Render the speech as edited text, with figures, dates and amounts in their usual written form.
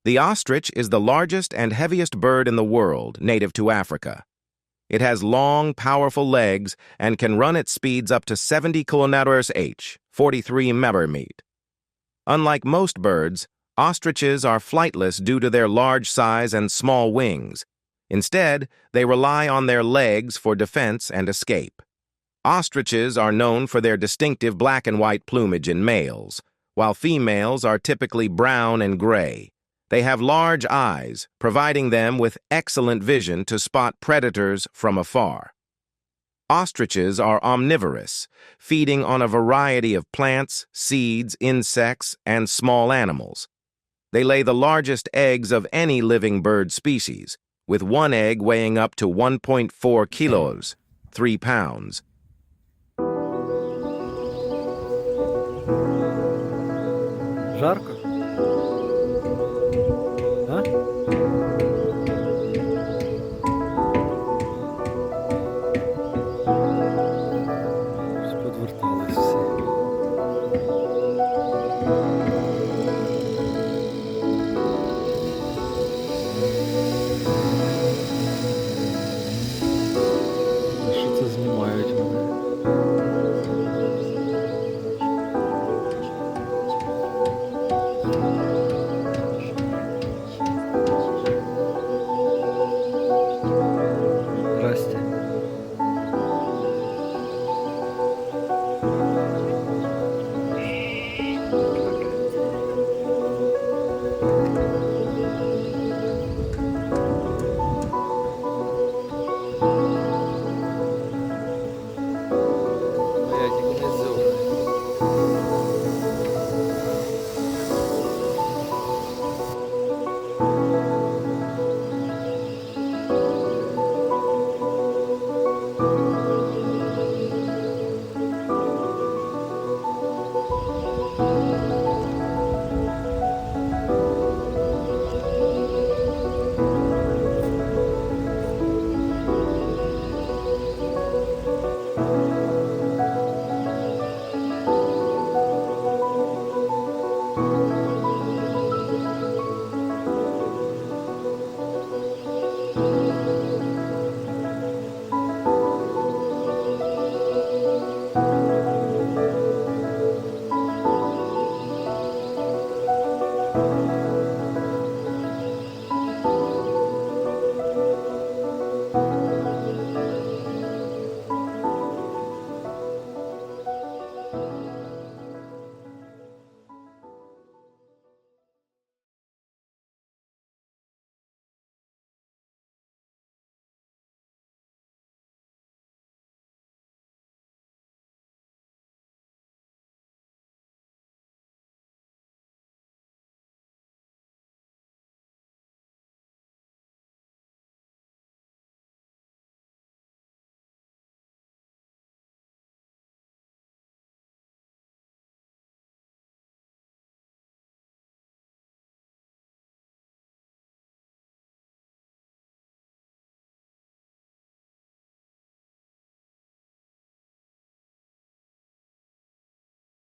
The ostrich is the largest and heaviest bird in the world, native to Africa. It has long, powerful legs and can run at speeds up to 70 km/h, 43 mph. Unlike most birds, ostriches are flightless due to their large size and small wings. Instead, they rely on their legs for defense and escape. Ostriches are known for their distinctive black and white plumage in males, while females are typically brown and gray. They have large eyes, providing them with excellent vision to spot predators from afar. Ostriches are omnivorous, feeding on a variety of plants, seeds, insects, and small animals. They lay the largest eggs of any living bird species, with one egg weighing up to 1.4 kilos, 3 pounds. жарко.